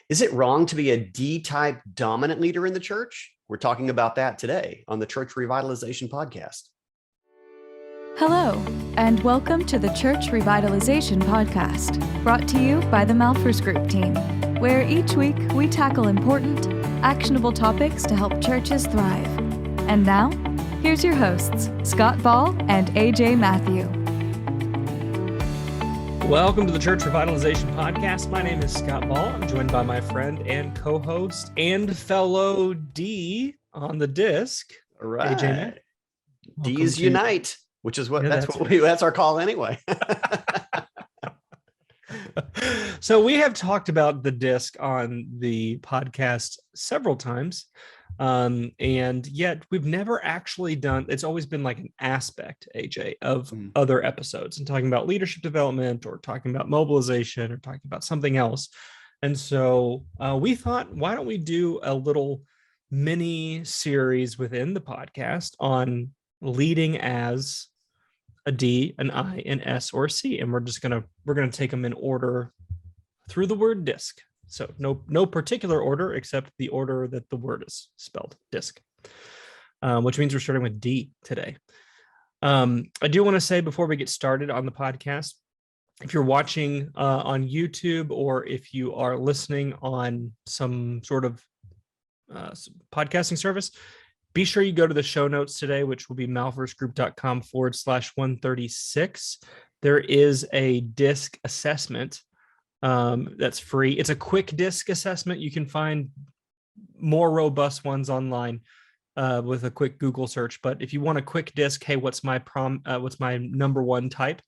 Is it wrong to be a D-type dominant leader in the church? We're talking about that today on the Church Revitalization Podcast. Hello, and welcome to the Church Revitalization Podcast, brought to you by the Malphurs Group team, where each week we tackle important, actionable topics to help churches thrive. And now, here's your hosts, Scott Ball and AJ Matthew. Welcome to the Church Revitalization Podcast. My name is Scott Ball. I'm joined by my friend and co-host and fellow D on the DiSC. All right. AJ, D's unite, which is that's our call anyway. So we have talked about the DiSC on the podcast several times. And yet we've never actually done, it's always been like an aspect, AJ, of other episodes and talking about leadership development or talking about mobilization or talking about something else. And so we thought, why don't we do a little mini series within the podcast on leading as a D, an I, an S, or a C. And we're going to take them in order through the word DiSC. So no particular order except the order that the word is spelled, DiSC, which means we're starting with D today. I do want to say before we get started on the podcast, if you're watching on YouTube or if you are listening on some sort of podcasting service, be sure you go to the show notes today, which will be malphursgroup.com/136. There is a DiSC assessment that's free. It's a quick DiSC assessment. You can find more robust ones online with a quick Google search. But if you want a quick DiSC, hey, what's my number one type?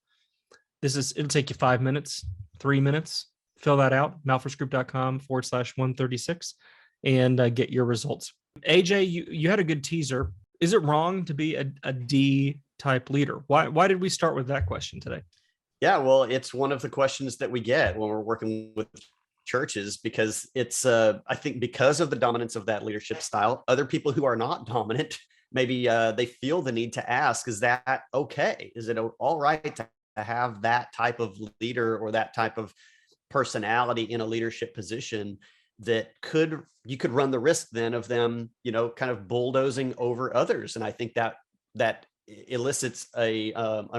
It'll take you 5 minutes, 3 minutes. Fill that out, malphursgroup.com/136, and get your results. AJ, you had a good teaser. Is it wrong to be a D type leader? Why did we start with that question today? Yeah, well, it's one of the questions that we get when we're working with churches because it's, I think because of the dominance of that leadership style, other people who are not dominant, maybe they feel the need to ask, is that okay? Is it all right to have that type of leader or that type of personality in a leadership position that you could run the risk then of them, kind of bulldozing over others? And I think that elicits a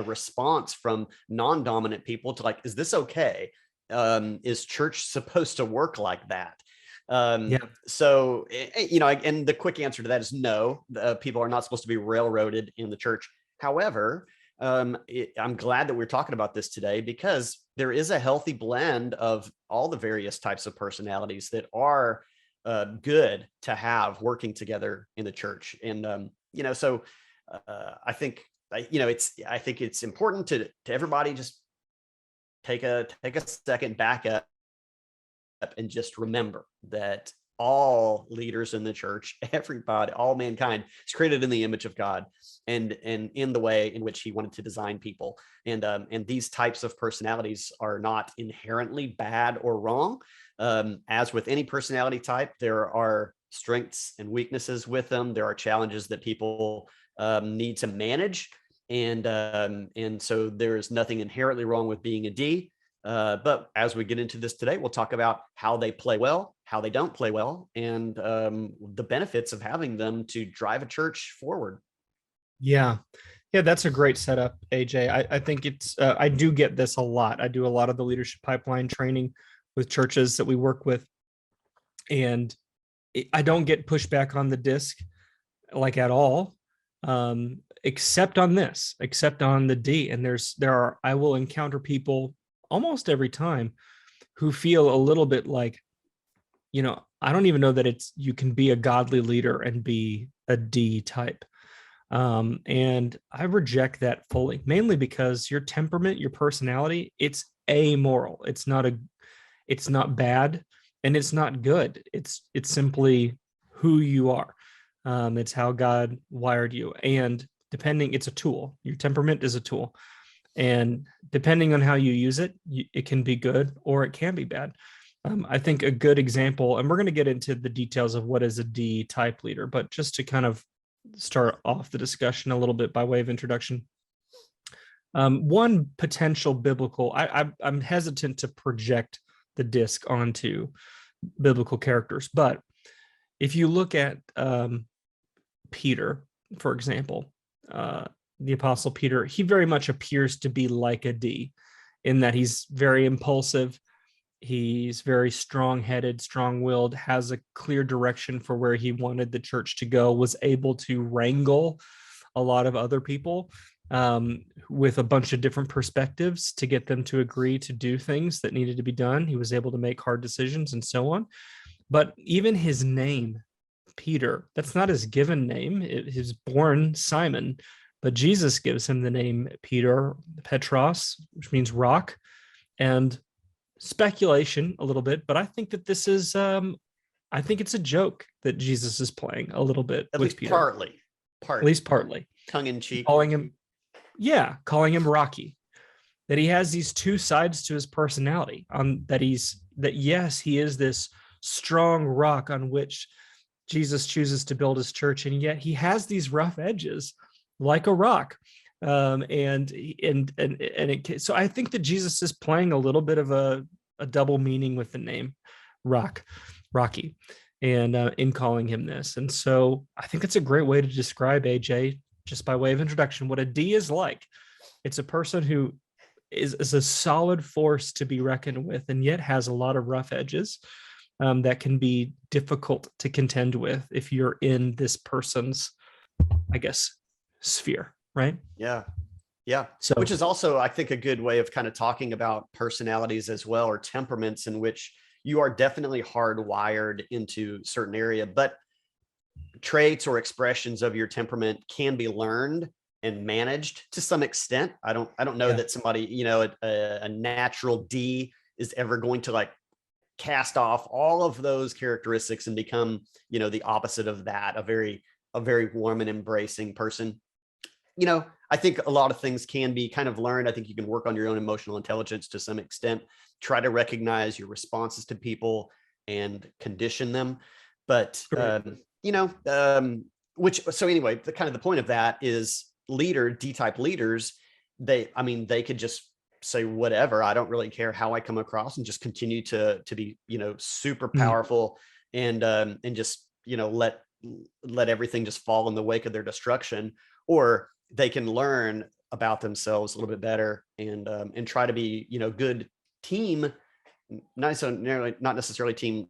response from non-dominant people to like, is this okay? Is church supposed to work like that? So, and the quick answer to that is no, people are not supposed to be railroaded in the church. However, I'm glad that we're talking about this today because there is a healthy blend of all the various types of personalities that are good to have working together in the church. And, I think it's important to everybody just take a second back up and just remember that all leaders in the church, everybody, all mankind is created in the image of God and in the way in which he wanted to design people. And these types of personalities are not inherently bad or wrong. As with any personality type, there are strengths and weaknesses with them. There are challenges that people need to manage. And so there is nothing inherently wrong with being a D. But as we get into this today, we'll talk about how they play well, how they don't play well, and the benefits of having them to drive a church forward. Yeah, that's a great setup, AJ. I think it's, I do get this a lot. I do a lot of the leadership pipeline training with churches that we work with. And I don't get pushback on the DiSC like at all. Except on the D. And I will encounter people almost every time who feel a little bit like, I don't even know that you can be a godly leader and be a D type. And I reject that fully, mainly because your temperament, your personality, it's amoral. It's not bad and it's not good. It's simply who you are. It's how God wired you. And it's a tool. Your temperament is a tool. And depending on how you use it, it can be good or it can be bad. I think a good example, and we're going to get into the details of what is a D type leader, but just to kind of start off the discussion a little bit by way of introduction. One potential biblical, I'm hesitant to project the DiSC onto biblical characters. But if you look at Peter, for example, the Apostle Peter, he very much appears to be like a D in that he's very impulsive. He's very strong-headed, strong-willed, has a clear direction for where he wanted the church to go, was able to wrangle a lot of other people with a bunch of different perspectives to get them to agree to do things that needed to be done. He was able to make hard decisions and so on. But even his name, Peter, that's not his given name. He's born Simon, but Jesus gives him the name Peter, Petros, which means rock. And speculation a little bit, but I think that this is I think it's a joke that Jesus is playing a little bit At with least Peter. At least partly. Tongue in cheek. Calling him Rocky. That he has these two sides to his personality. Yes, he is this strong rock on which Jesus chooses to build his church, and yet he has these rough edges like a rock. So I think that Jesus is playing a little bit of a double meaning with the name Rocky, and in calling him this. And so I think it's a great way to describe, AJ, just by way of introduction, what a D is like. It's a person who is a solid force to be reckoned with, and yet has a lot of rough edges that can be difficult to contend with if you're in this person's, I guess, sphere. Right. Yeah. Yeah. So, which is also, I think, a good way of kind of talking about personalities as well, or temperaments in which you are definitely hardwired into certain area, but traits or expressions of your temperament can be learned and managed to some extent. I don't know that somebody, a natural D is ever going to like cast off all of those characteristics and become, the opposite of that, a very warm and embracing person. I think a lot of things can be kind of learned. I think you can work on your own emotional intelligence to some extent, try to recognize your responses to people and condition them. But, so anyway, the point of that is D-type leaders, they could just say whatever. I don't really care how I come across, and just continue to be, super powerful and just, let everything just fall in the wake of their destruction. Or they can learn about themselves a little bit better and try to be, good team, not necessarily team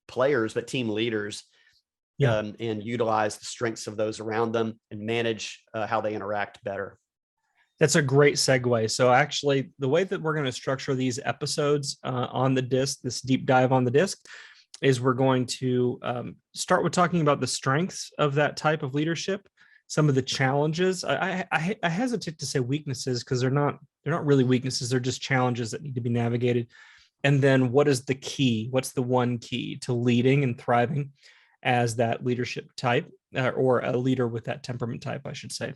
players, but team leaders, and utilize the strengths of those around them and manage how they interact better. That's a great segue. So actually, the way that we're going to structure these episodes on the DiSC, this deep dive on the DiSC, is we're going to start with talking about the strengths of that type of leadership, some of the challenges. I hesitate to say weaknesses, because they're not really weaknesses. They're just challenges that need to be navigated. And then what is the key? What's the one key to leading and thriving as that leadership type, or a leader with that temperament type, I should say.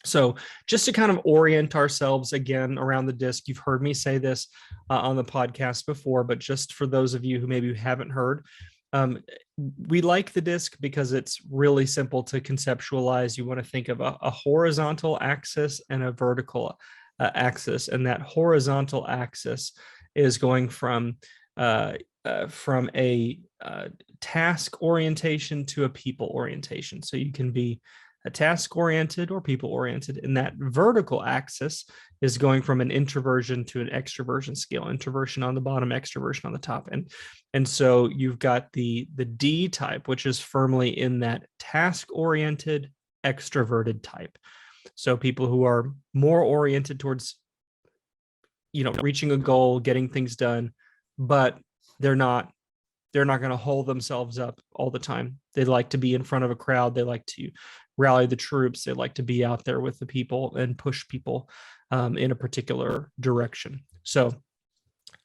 So just to kind of orient ourselves again around the DiSC, you've heard me say this on the podcast before, but just for those of you who maybe haven't heard, we like the DiSC because it's really simple to conceptualize. You want to think of a horizontal axis and a vertical axis, and that horizontal axis is going from a task orientation to a people orientation. So you can be a task oriented or people oriented, and that vertical axis is going from an introversion to an extroversion scale. Introversion on the bottom, extroversion on the top, and so you've got the D type, which is firmly in that task oriented extroverted type. So people who are more oriented towards reaching a goal, getting things done, but they're not going to hold themselves up all the time. They like to be in front of a crowd. They like to rally the troops. They like to be out there with the people and push people in a particular direction. So,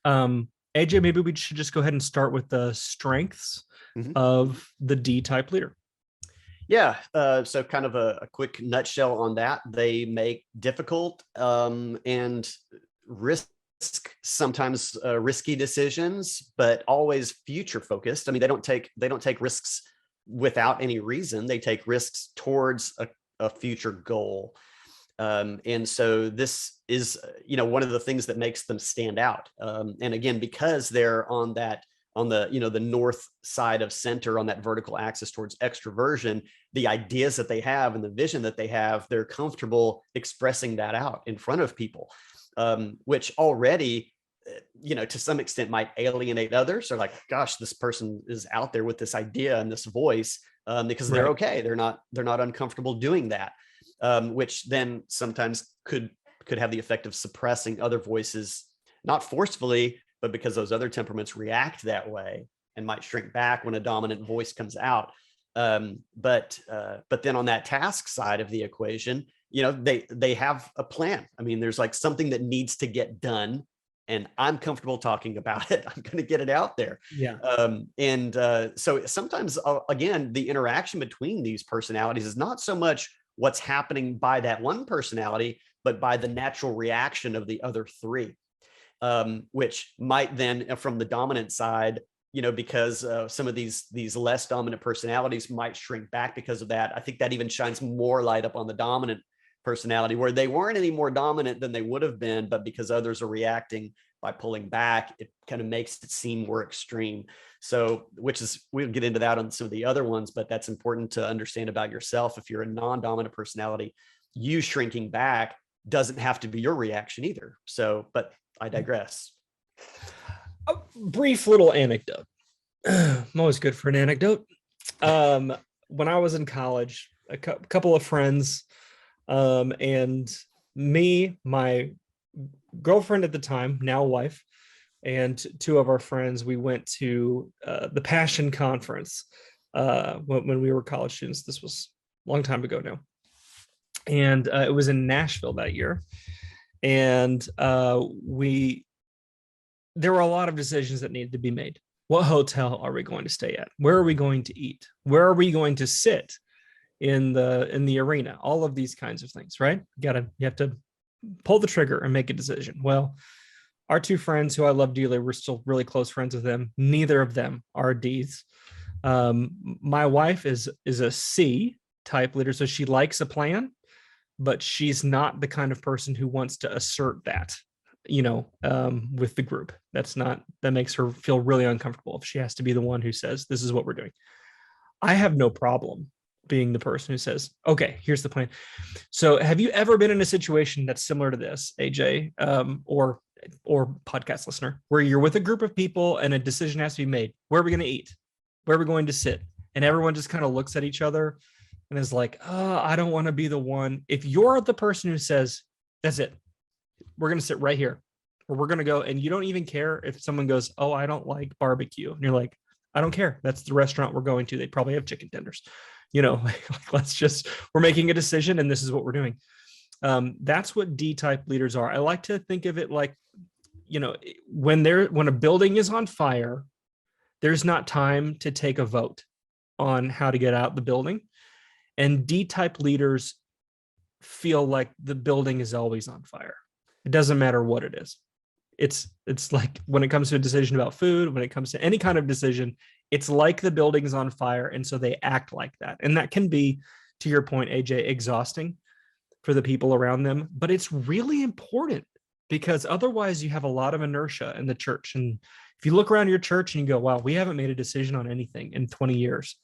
AJ, maybe we should just go ahead and start with the strengths of the D-type leader. Yeah. So kind of a quick nutshell on that. They make difficult and sometimes risky decisions, but always future focused. I mean, they don't take risks without any reason. They take risks towards a future goal. And so this is, one of the things that makes them stand out. And again, because they're on that on the, the north side of center on that vertical axis towards extroversion, the ideas that they have and the vision that they have, they're comfortable expressing that out in front of people, which already, to some extent might alienate others, or like, gosh, this person is out there with this idea and this voice, because they're okay. They're not uncomfortable doing that, which then sometimes could have the effect of suppressing other voices, not forcefully, but because those other temperaments react that way and might shrink back when a dominant voice comes out. But then on that task side of the equation, they have a plan. I mean, there's like something that needs to get done, and I'm comfortable talking about it. I'm going to get it out there. Yeah. So sometimes, again, the interaction between these personalities is not so much what's happening by that one personality, but by the natural reaction of the other three, which might then, from the dominant side, because some of these less dominant personalities might shrink back because of that. I think that even shines more light up on the dominant personality, where they weren't any more dominant than they would have been, but because others are reacting by pulling back, it kind of makes it seem more extreme. So, we'll get into that on some of the other ones, but that's important to understand about yourself. If you're a non-dominant personality, you shrinking back doesn't have to be your reaction either. So, but I digress. A brief little anecdote. I'm always good for an anecdote. When I was in college, a couple of friends, and me, my girlfriend at the time, now wife, and two of our friends, we went to the Passion Conference when we were college students. This was a long time ago now. And it was in Nashville that year. And there were a lot of decisions that needed to be made. What hotel are we going to stay at? Where are we going to eat? Where are we going to sit in the arena? All of these kinds of things, right? You have to pull the trigger and make a decision. Well, our two friends who I love dearly, we're still really close friends with them. Neither of them are D's. My wife is a C type leader, so she likes a plan, but she's not the kind of person who wants to assert that, with the group. That makes her feel really uncomfortable if she has to be the one who says, this is what we're doing. I have no problem being the person who says, okay, here's the plan. So have you ever been in a situation that's similar to this, AJ, or podcast listener, where you're with a group of people and a decision has to be made? Where are we going to eat? Where are we going to sit? And everyone just kind of looks at each other and is like, oh, I don't want to be the one. If you're the person who says, that's it, we're going to sit right here, or we're going to go, and you don't even care if someone goes, oh, I don't like barbecue. And you're like, I don't care. That's the restaurant we're going to. They probably have chicken tenders. We're making a decision and this is what we're doing. That's what D-type leaders are. I like to think of it like, when a building is on fire, there's not time to take a vote on how to get out the building. And D-type leaders feel like the building is always on fire. It doesn't matter what it is. It's like when it comes to a decision about food, when it comes to any kind of decision, it's like the building's on fire. And so they act like that. And that can be, to your point, AJ, exhausting for the people around them. But it's really important, because otherwise you have a lot of inertia in the church. And if you look around your church and you go, wow, we haven't made a decision on anything in 20 years,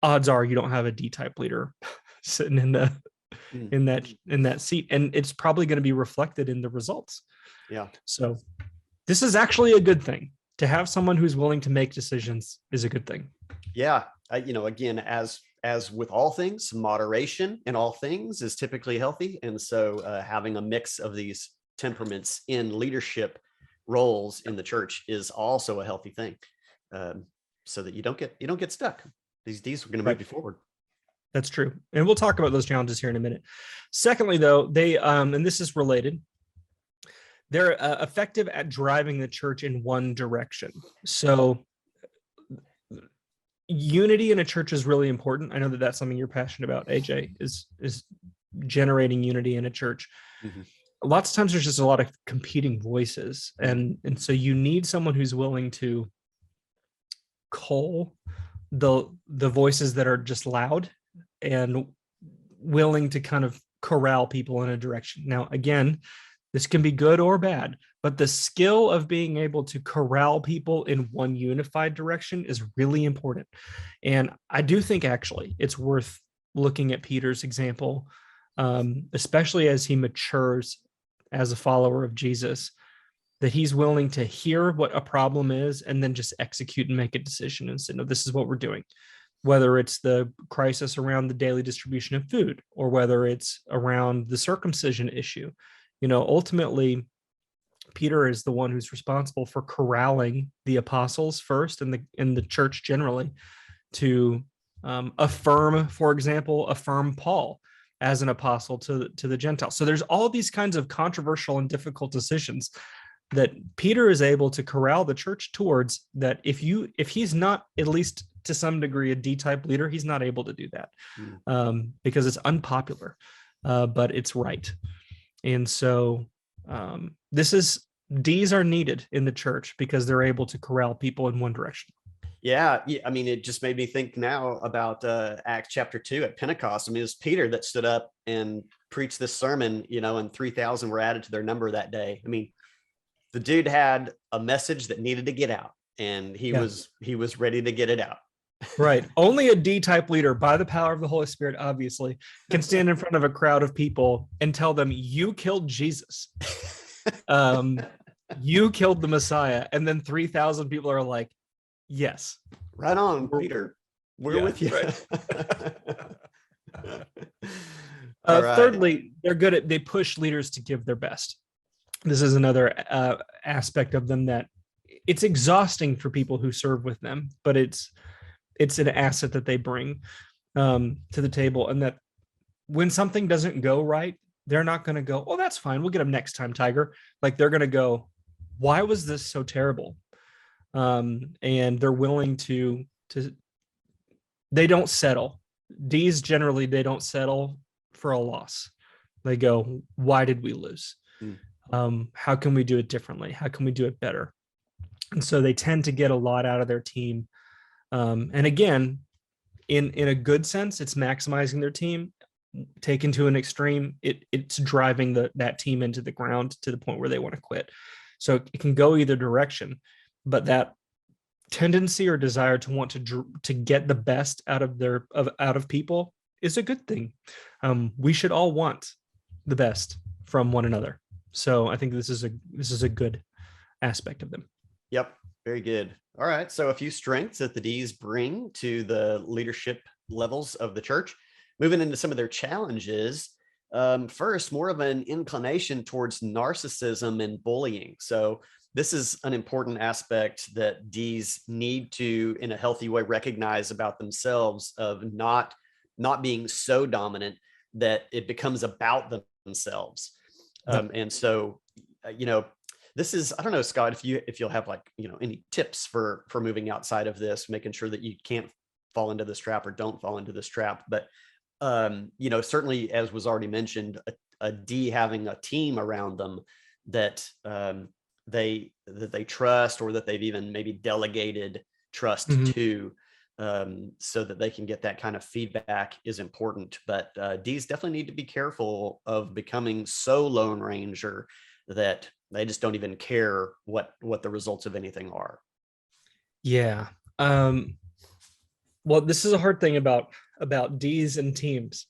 odds are you don't have a D-type leader sitting in that seat, and it's probably going to be reflected in the results. Yeah. So this is actually a good thing. To have someone who's willing to make decisions is a good thing. Yeah. Again, as with all things, moderation in all things is typically healthy. And so having a mix of these temperaments in leadership roles in the church is also a healthy thing, so that you don't get stuck. These are going to move you forward. That's true. And we'll talk about those challenges here in a minute. Secondly, though, they, and this is related, they're effective at driving the church in one direction. So unity in a church is really important. I know that that's something you're passionate about, AJ, is generating unity in a church. Mm-hmm. Lots of times there's just a lot of competing voices. And so you need someone who's willing to cull the voices that are just loud and willing to kind of corral people in a direction. Now, again, This can be good or bad, but the skill of being able to corral people in one unified direction is really important. And I do think actually it's worth looking at Peter's example, especially as he matures as a follower of Jesus, that he's willing to hear what a problem is and then just execute and make a decision and say, no, this is what we're doing. Whether it's the crisis around the daily distribution of food, or whether it's around the circumcision issue, ultimately, Peter is the one who's responsible for corralling the apostles first and the church generally to affirm Paul as an apostle to the Gentiles. So there's all these kinds of controversial and difficult decisions that Peter is able to corral the church towards, that if he's not at least to some degree a D-type leader, he's not able to do that because it's unpopular, but it's right. And so D's are needed in the church because they're able to corral people in one direction. Yeah. I mean, it just made me think now about Acts chapter 2 at Pentecost. I mean, it was Peter that stood up and preached this sermon, and 3,000 were added to their number that day. I mean, the dude had a message that needed to get out, and he was ready to get it out. Right. Only a D-type leader, by the power of the Holy Spirit, obviously, can stand in front of a crowd of people and tell them, you killed Jesus. You killed the Messiah. And then 3,000 people are like, yes. Right on, Peter. We're with you. Right. Right. Thirdly, they push leaders to give their best. This is another aspect of them that it's exhausting for people who serve with them, but it's an asset that they bring to the table. And that when something doesn't go right, they're not going to go, oh, that's fine, we'll get them next time, Tiger. Like, they're going to go, why was this so terrible? And they're willing to they don't settle. D's generally, they don't settle for a loss. They go, why did we lose? How can we do it differently? How can we do it better? And so they tend to get a lot out of their team. And again, in a good sense, it's maximizing their team. Taken to an extreme, it's driving that team into the ground to the point where they want to quit. So it can go either direction, but that tendency or desire to want to get the best out of people is a good thing. We should all want the best from one another. So I think this is a good aspect of them. Yep. Very good. All right. So a few strengths that the D's bring to the leadership levels of the church. Moving into some of their challenges. First, more of an inclination towards narcissism and bullying. So this is an important aspect that D's need to, in a healthy way, recognize about themselves, of not being so dominant that it becomes about themselves. And so, this is, I don't know, Scott, if you'll have any tips for moving outside of this, making sure that you can't fall into this trap or don't fall into this trap. But, certainly, as was already mentioned, a D having a team around them that they trust, or that they've even maybe delegated trust to, so that they can get that kind of feedback, is important. But D's definitely need to be careful of becoming so Lone Ranger that they just don't even care what the results of anything are. Yeah. Well, this is a hard thing about D's and teams.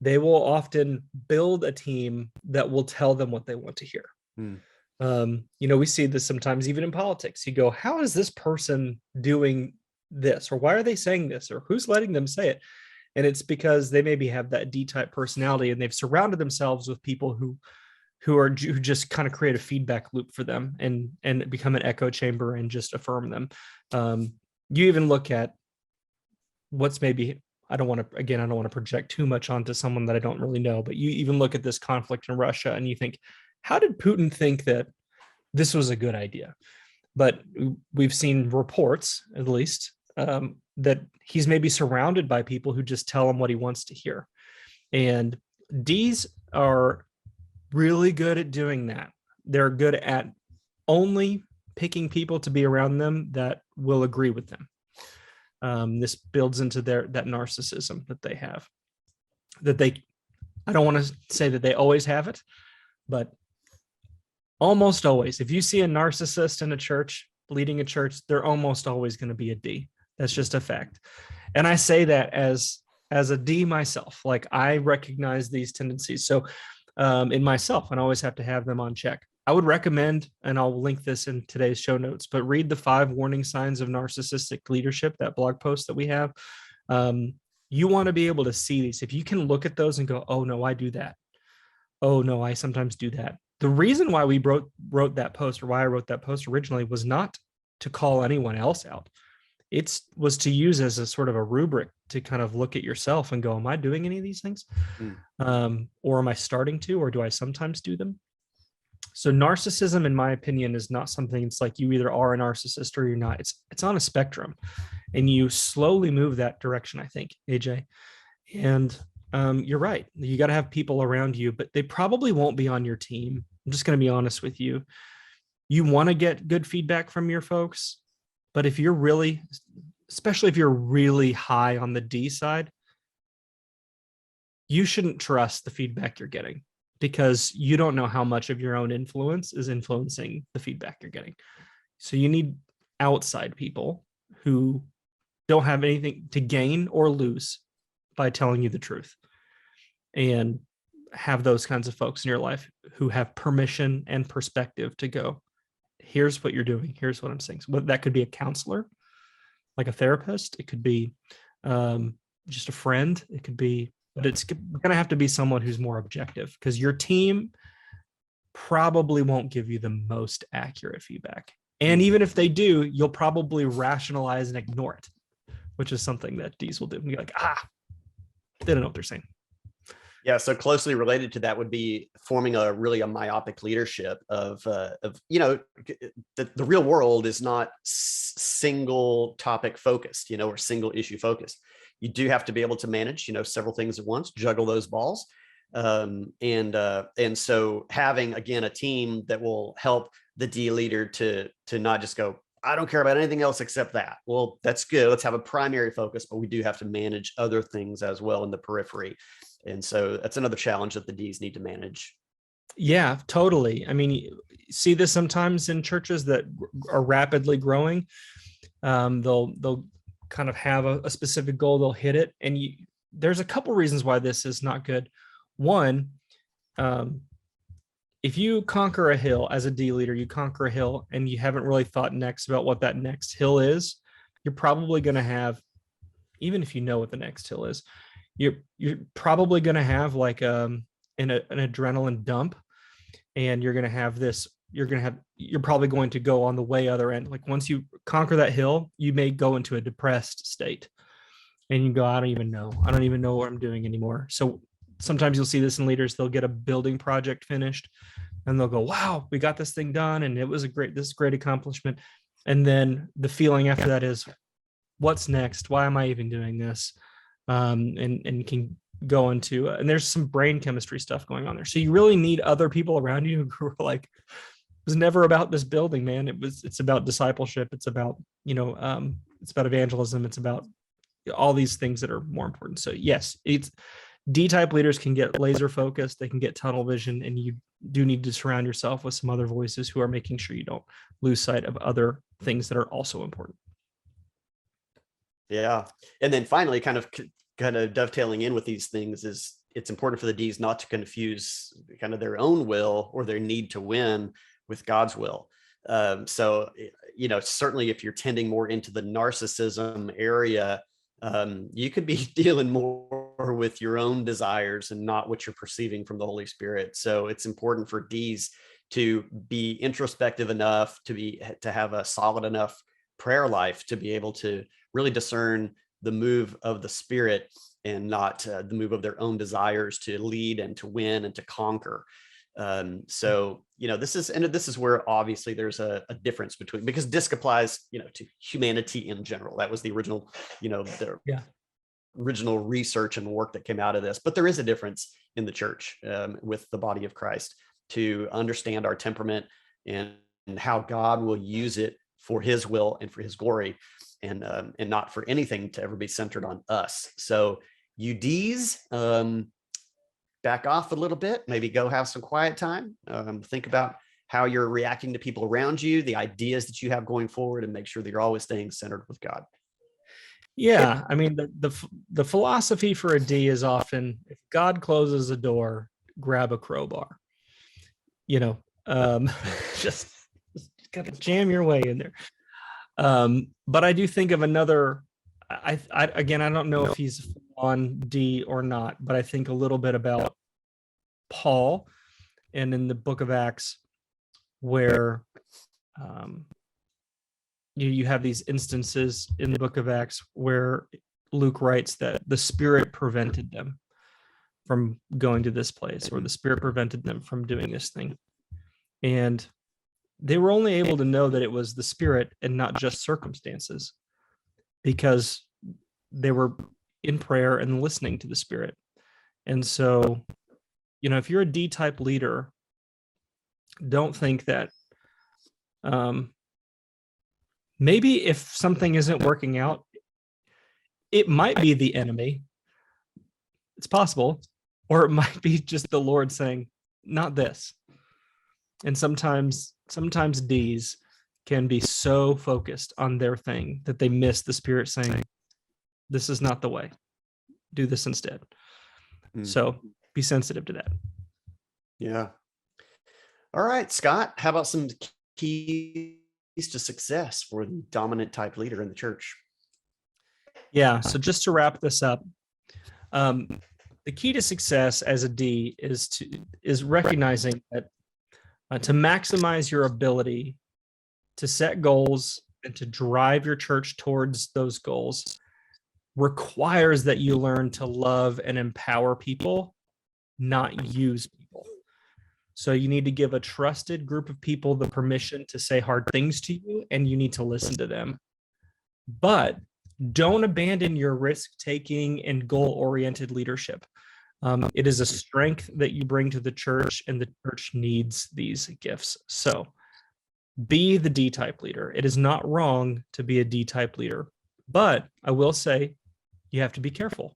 They will often build a team that will tell them what they want to hear. We see this sometimes even in politics. You go, how is this person doing this? Or why are they saying this? Or who's letting them say it? And it's because they maybe have that D-type personality, and they've surrounded themselves with people who just kind of create a feedback loop for them and become an echo chamber and just affirm them. You even look at what's maybe, I don't want to project too much onto someone that I don't really know, but you even look at this conflict in Russia and you think, how did Putin think that this was a good idea? But we've seen reports, at least, that he's maybe surrounded by people who just tell him what he wants to hear. And D's are really good at doing that. They're good at only picking people to be around them that will agree with them. This builds into that narcissism that they have. I don't want to say that they always have it, but Almost always. If you see a narcissist in a church, leading a church, they're almost always going to be a D. That's just a fact. And I say that as a D myself. Like, I recognize these tendencies. So in myself, and I always have to have them on check. I would recommend, and I'll link this in today's show notes, but read the 5 warning signs of narcissistic leadership, that blog post that we have. You want to be able to see these. If you can look at those and go, oh no, I do that. Oh no, I sometimes do that. The reason why we wrote that post, or why I wrote that post originally, was not to call anyone else out. It was to use as a sort of a rubric to kind of look at yourself and go, am I doing any of these things? Or am I starting to, or do I sometimes do them? So narcissism, in my opinion, is not something, it's like you either are a narcissist or you're not. It's on a spectrum, and you slowly move that direction, I think, AJ. And you're right. You got to have people around you, but they probably won't be on your team. I'm just going to be honest with you. You want to get good feedback from your folks, but if you're really, especially if you're really high on the D side, you shouldn't trust the feedback you're getting, because you don't know how much of your own influence is influencing the feedback you're getting. So you need outside people who don't have anything to gain or lose by telling you the truth, and have those kinds of folks in your life who have permission and perspective to go, here's what you're doing. Here's what I'm saying. So that could be a counselor, like a therapist. It could be just a friend. It could be, but it's going to have to be someone who's more objective, because your team probably won't give you the most accurate feedback. And even if they do, you'll probably rationalize and ignore it, which is something that D's will do. And you're like, they don't know what they're saying. Yeah, so closely related to that would be forming a myopic leadership of the real world is not single topic focused, or single issue focused. You do have to be able to manage, several things at once, juggle those balls. And so having, again, a team that will help the D leader to not just go, I don't care about anything else except that. Well, that's good. Let's have a primary focus, but we do have to manage other things as well in the periphery. And so that's another challenge that the Ds need to manage. Yeah, totally. I mean, you see this sometimes in churches that are rapidly growing. They'll kind of have a specific goal, they'll hit it. And there's a couple reasons why this is not good. One, if you conquer a hill as a D leader, you conquer a hill and you haven't really thought next about what that next hill is, you're probably going to have, even if you know what the next hill is, you're probably going to have like an adrenaline dump, and you're probably going to go on the way other end. Like, once you conquer that hill, you may go into a depressed state, and you go, I don't even know what I'm doing anymore. So sometimes you'll see this in leaders. They'll get a building project finished and they'll go, wow, we got this thing done, and it was this great accomplishment. And then the feeling after that is, what's next? Why am I even doing this? And can go into, and there's some brain chemistry stuff going on there. So you really need other people around you who are like, it was never about this building, man. It's about discipleship. It's about, it's about evangelism. It's about all these things that are more important. So yes, it's D-type leaders can get laser focused. They can get tunnel vision, and you do need to surround yourself with some other voices who are making sure you don't lose sight of other things that are also important. Yeah. And then finally, kind of dovetailing in with these things, is it's important for the Ds not to confuse kind of their own will or their need to win with God's will. So, certainly if you're tending more into the narcissism area, you could be dealing more with your own desires and not what you're perceiving from the Holy Spirit. So it's important for Ds to be introspective enough to have a solid enough prayer life to be able to really discern the move of the Spirit and not the move of their own desires to lead and to win and to conquer. So, this is where obviously there's a difference between, because DiSC applies, to humanity in general. That was the original, original research and work that came out of this. But there is a difference in the church with the body of Christ to understand our temperament and how God will use it for His will and for His glory, and not for anything to ever be centered on us. So you Ds, back off a little bit, maybe go have some quiet time. Think about how you're reacting to people around you, the ideas that you have going forward, and make sure that you're always staying centered with God. Yeah, I mean, the philosophy for a D is often, if God closes a door, grab a crowbar. You know, just gotta jam your way in there. But I do think of another. Again, I don't know if he's on D or not, but I think a little bit about Paul, and in the book of Acts, where you have these instances in the book of Acts where Luke writes that the Spirit prevented them from going to this place, or the Spirit prevented them from doing this thing. And they were only able to know that it was the Spirit and not just circumstances, because they were in prayer and listening to the Spirit. And so, if you're a D-type leader, don't think that maybe if something isn't working out, it might be the enemy. It's possible. Or it might be just the Lord saying, not this. And sometimes D's can be so focused on their thing that they miss the Spirit saying, this is not the way. Do this instead. So be sensitive to that. Yeah. All right, Scott, how about some keys to success for the dominant type leader in the church? Yeah. So just to wrap this up, the key to success as a D is recognizing that to maximize your ability to set goals and to drive your church towards those goals requires that you learn to love and empower people, not use people. So you need to give a trusted group of people the permission to say hard things to you, and you need to listen to them. But don't abandon your risk-taking and goal-oriented leadership. It is a strength that you bring to the church, and the church needs these gifts. So be the D-type leader. It is not wrong to be a D-type leader, but I will say you have to be careful.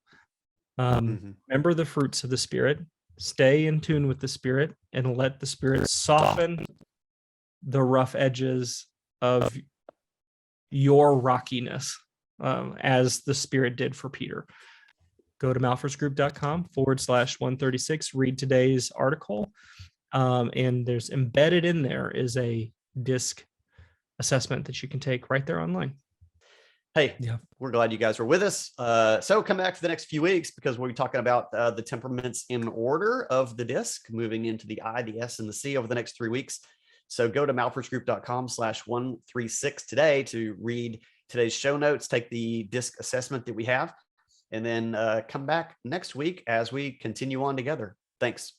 Remember the fruits of the Spirit. Stay in tune with the Spirit, and let the Spirit soften the rough edges of your rockiness, as the Spirit did for Peter. Go to malphursgroup.com/136, read today's article. And there's embedded in there is a DiSC assessment that you can take right there online. Hey, we're glad you guys were with us. So come back for the next few weeks, because we'll be talking about the temperaments in order of the DiSC, moving into the I, the S, and the C over the next 3 weeks. So go to malphursgroup.com/136 today to read today's show notes, take the DiSC assessment that we have, and then come back next week as we continue on together. Thanks.